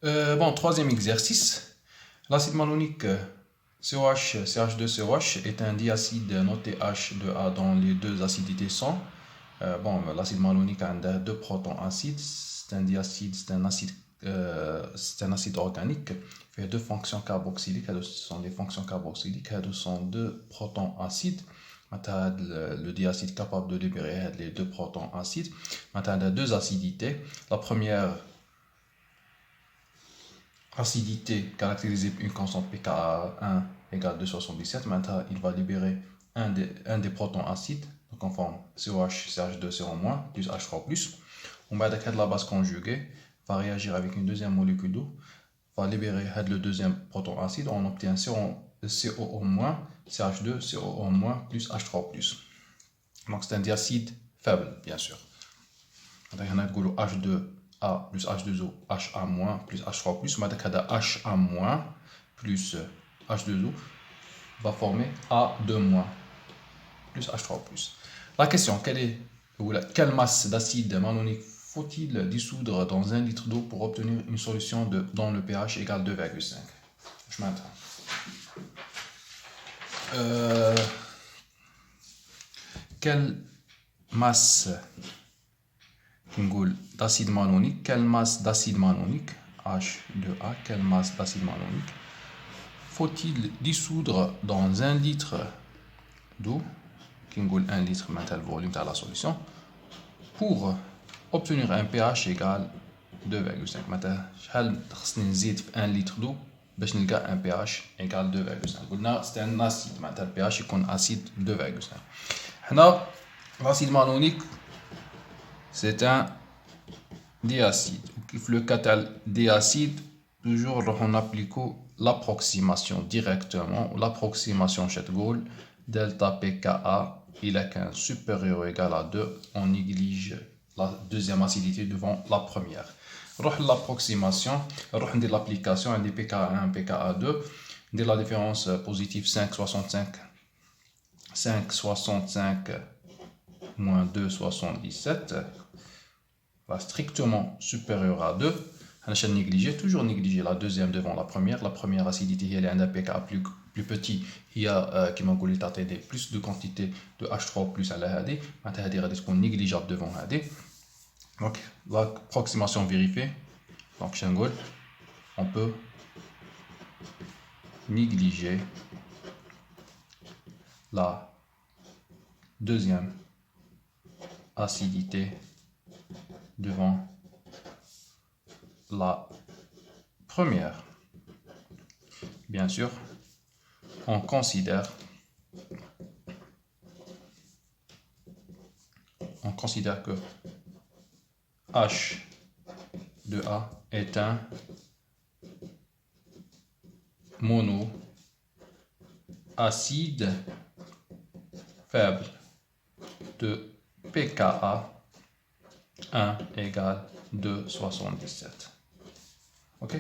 Bon, troisième exercice. L'acide malonique COH, CH2COH est un diacide noté H2A dont les deux acidités sont. L'acide malonique a deux protons acides. C'est un diacide, c'est un acide organique. Il fait deux fonctions carboxyliques. Ce sont des fonctions carboxyliques. Ce sont deux protons acides. Le diacide capable de libérer les deux protons acides. Maintenant, il y a deux acidités. La première acidité caractérisée par une constante pKa1 égale 2,77. Maintenant, il va libérer un des protons acides, donc en forme COH, CH2CO- plus H3+. On va avec la base conjuguée, va réagir avec une deuxième molécule d'eau, va libérer le deuxième proton acide, on obtient COO-, CH2, COO- plus H3+. Donc c'est un diacide faible, bien sûr. Donc on a H2A plus H2O, HA- plus H3+, on va HA- plus H2O va former A2- plus H3+. La question, quelle masse d'acide malonique faut-il dissoudre dans 1 litre d'eau pour obtenir une solution dont le pH égale 2,5? Je m'attends. Quelle masse d'acide malonique, H2A, quelle masse d'acide malonique faut-il dissoudre dans 1 litre d'eau, 1 litre maintenant le volume de la solution, pour obtenir un pH égal 2,5. Maintenant, شحال خصني نزيد في 1 litre d'eau باش نلقى un pH égal 2,5. قلنا c'est un acide, معناتها le pH يكون acide 2,5. هنا l'acide malonique c'est un diacide. كيف le cas تاع diacide toujours on applique l'approximation directement, l'approximation chez Gaulle delta pKa il est qu'un supérieur ou égal à 2, on néglige la deuxième acidité devant la première. L'approximation, l'application, on dit pKa1, pKa2, de la différence positive 5,65 moins 2,77 va strictement supérieur à 2. On toujours négliger la deuxième devant la première. La première acidité, elle est un pKa plus petit, il y a qui m'a plus de quantité de H3 plus à la HAD. Maintenant, on négligeable devant HAD. Donc, l'approximation vérifiée. Donc, on peut négliger la deuxième acidité devant la première. Bien sûr, on considère que H2A est un monoacide faible de pKa 1 égale 2,77. Ok?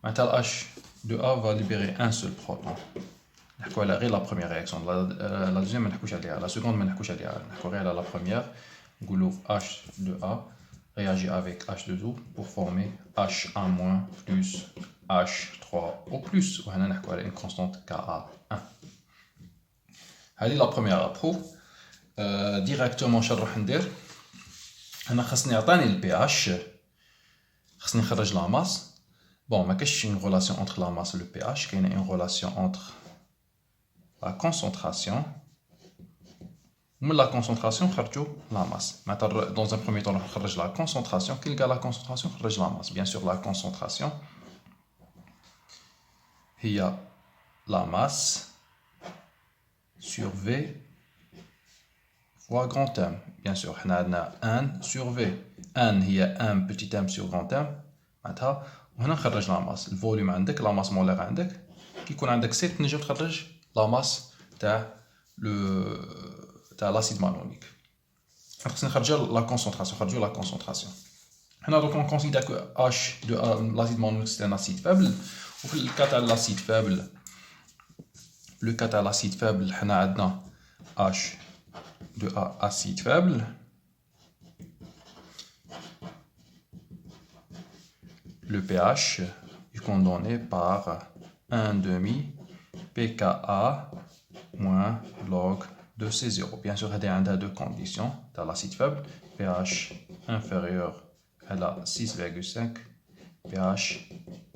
Maintenant, H2A va libérer un seul proton. La première réaction. La deuxième, la seconde, la première. H2A réagit avec H2O pour former HA- plus H3O+. Ou une constante Ka1. C'est la première appro. Directement, je vais dire أنا خصني يعطيني le pH, خصني نخرج la masse. Bon, ما كاينش une relation entre la masse et le pH, كاينه une relation entre la concentration. Mais la concentration, نخرجوا la masse. Maintenant, dans un premier temps, on نخرج la concentration. Quelle est la concentration? نخرج la masse. Bien sûr, la concentration, il y a la masse sur V fois grand M. Bien sûr, on a 1 sur V. N, il y a 1 petit m sur grand M. Maintenant, on نخرج la masse. Le volume عندك, la masse molaire عندك. كي يكون عندك 7 تنجم تخرج la masse تاع l'acide malonique. خصنا نخرجوا la concentration. Donc on considère que H2A, l'acide malonique, c'est un acide faible. Ou le cas de l'acide faible, on a H2A acide faible. le pH est donné par 1,5 pKa moins log de C0. Bien sûr, il y a deux conditions dans l'acide faible. pH inférieur à la 6,5, pH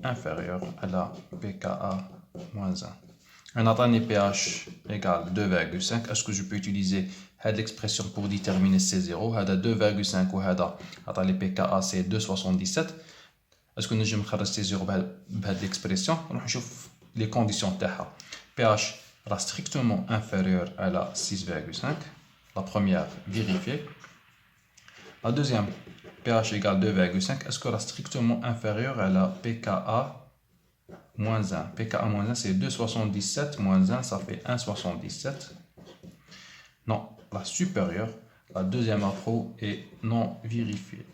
inférieur à la pKa moins 1. On a un pH égale 2,5. Est-ce que je peux utiliser cette expression pour déterminer C0? 2,5 ou les pKa c'est 2,77. Est-ce que nous allons faire C0 avec l'expression? On va voir les conditions de pH strictement inférieur à la 6,5. La première, vérifiée. La deuxième, pH égale 2,5. Est-ce que la strictement inférieur à la pKa moins 1. pKa moins 1, c'est 2,77 moins 1, ça fait 1,77. Non, la supérieure, la deuxième appro est non vérifiée.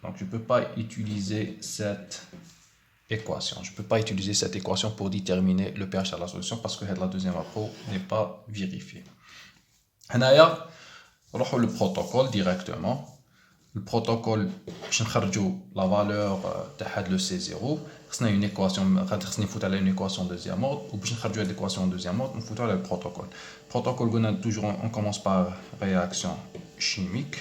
Donc, je ne peux pas utiliser cette équation. Je ne peux pas utiliser cette équation pour déterminer le pH de la solution parce que la deuxième appro n'est pas vérifiée. On va le protocole directement. Le protocole, je vais la valeur de le C0. C'est une équation, une équation deuxième ordre. Ou je vais l'équation deuxième ordre, on va le protocole. Le protocole, on commence par réaction chimique.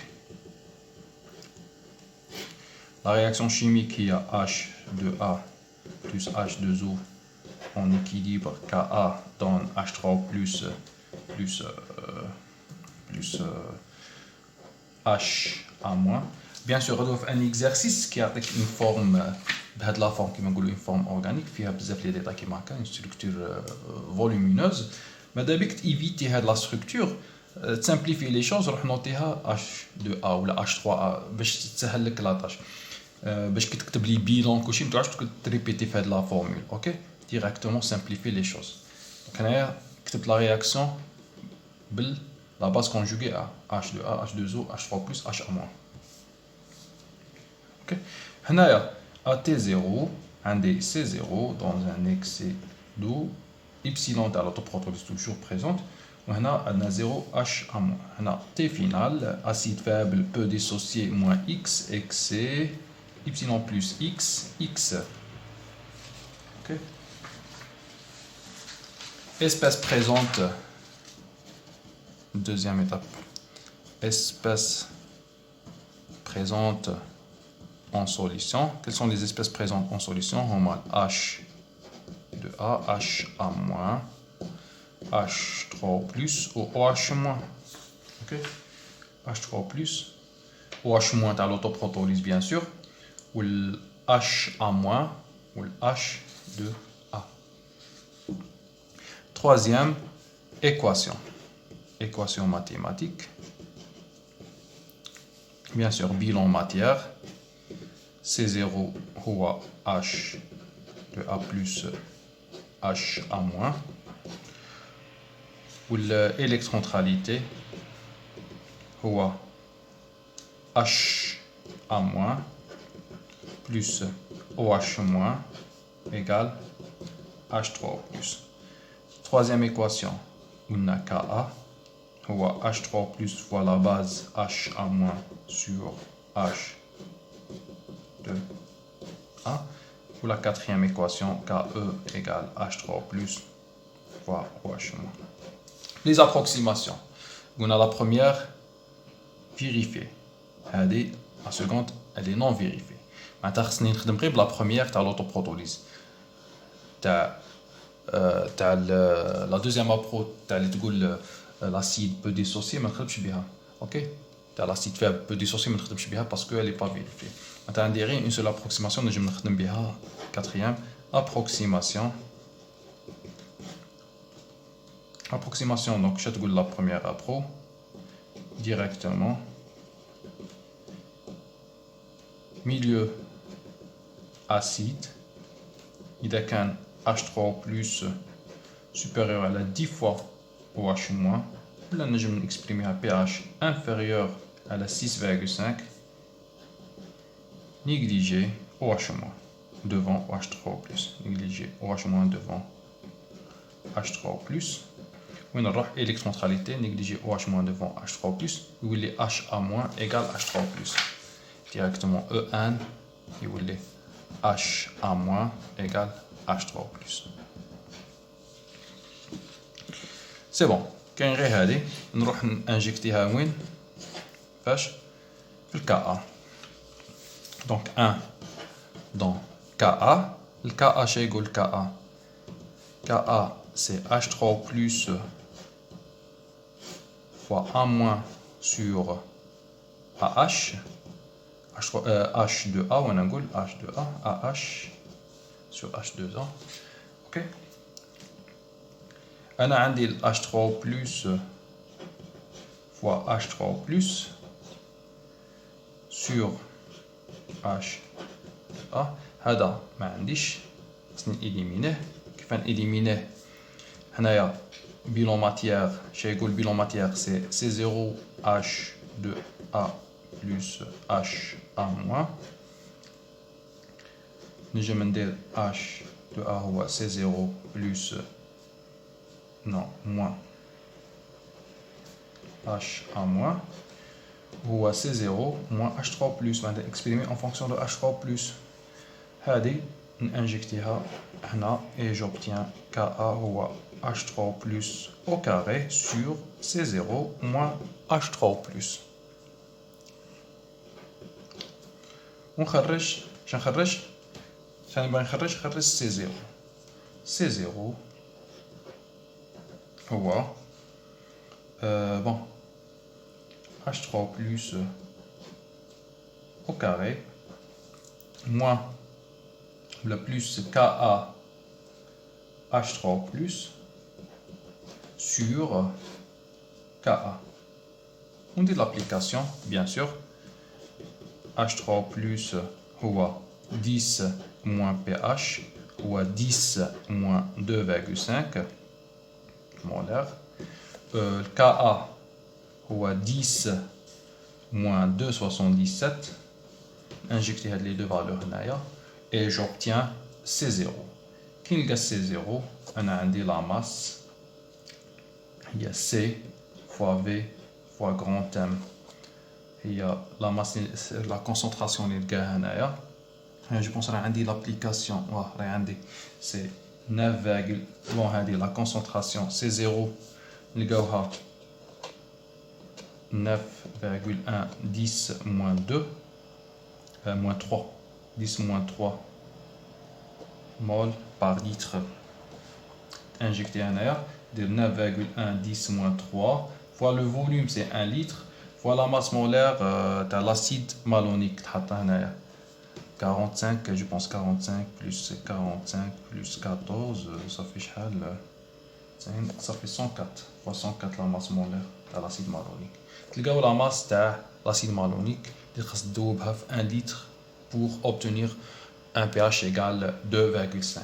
La réaction chimique, il y a H2A plus H2O en équilibre. Ka donne H3 plus HA-. Bien sûr, on a un exercice qui a une forme, la forme qui une forme organique, qui a une structure volumineuse. Mais d'habitude, éviter la structure, simplifier les choses, on noter H2A ou H3A, pour que la tâche. باش كتكتب لي بيلون كلشي متعرفش تريبيتي في هاد لا فورمول. اوكي ديريكتومون سامبليفي لي شوز. دونك هنايا كتبت لا رياكسيون بال لا باز كونجوغي ا H2A H2O H3 plus HA-. اوكي هنايا AT0 عندي C0 dans un excès d'eau epsilon تاع l'autoprotolyse toujours présente. وهنا عندنا 0 HA-. هنا T final acide faible peut dissocier moins X excès y plus x, x. Okay. Espèce présente, deuxième étape. Espèces présentes en solution. Quelles sont les espèces présentes en solution? On a H2A, HA-, H3 plus ou OH-. Okay. H3 plus, OH- à l'autoprotolyse bien sûr. Ou le HA- ou le H2A. Troisième équation. Équation mathématique. Bien sûr, bilan matière. C0 ou H2A plus HA-. Ou l'électroneutralité ou HA- plus OH- égale H3 plus. Troisième équation, on a Ka, ou H3 plus fois la base HA- sur H2A. Ou la quatrième équation, Ke égale H3 plus fois OH-. Les approximations. On a la première, vérifiée. La seconde, elle est non vérifiée. La première, tu as l'autoprotolyse. La deuxième approche, l'acide peut dissocier, mais ok? L'acide faible peut dissocier, mais parce qu'elle n'est pas vérifiée. Maintenant, une seule approximation, nous allons quatrième approximation. Approximation, donc je te la première approche directement. Milieu acide, il a qu'un H3 plus supérieur à la 10 fois OH-. Là, nous allons exprimer un pH inférieur à la 6,5, négligé OH- devant OH3 plus. Négligé OH- devant H3 plus. On aura électroneutralité, négligé OH- devant H3 plus. Où il est HA- égale H3 plus. Directement E1 et où il est HA- égale H3O+. C'est bon. كاين غير هذه نروح انجكتيها وين فاش في الكا. دونك 1 dans KA. Le KA chez égale KA. KA c'est H3 plus fois A- sur AH. H2A, on a H2A, AH sur H2A. Ok. On a un H3 plus fois H3 plus sur H. هذا ما عنديش خصني éliminer. كيف éliminer هنايا bilan matière شي يقول bilan matière c'est C0 H2A plus HA-. نجم ندير H2A هو C0 plus non moins HA- هو C0 moins H3 plus. معناتها exprimer en fonction de H3 plus. هذه نانجكتيها هنا et j'obtiens KA هو H3 plus au carré sur C0 moins H3 plus. ونخرج شنخرج نبغي نخرج C0. C0 هو bon H3 plus au carré moins le plus KA H3 plus sur KA. On dit l'application, bien sûr. H3 plus هو 10 moins pH هو 10 moins 2,5 molaire. KA هو 10 moins 2,77. Injecter les deux valeurs هنايا et j'obtiens C0. كي نلقى C0 أنا عندي la masse هي C fois V fois grand M. هي la masse la concentration اللي نلقاها هنايا. Je pense أنا عندي l'application راهي عندي c'est 9, bon هذه la concentration C0 نلقاوها 9,1 10 moins 2 moins 3 10 moins 3 mol par litre injecté de 9,1 10 moins 3 fois le volume c'est 1 litre fois la masse molaire de l'acide malonique 45 je pense 45 plus 45 plus 14 ça fait ça fait 104 fois 104 la masse molaire de l'acide malonique. تلقاو la masse de l'acide malonique اللي خاص تذوبها في 1 litre pour obtenir un pH égal 2,5.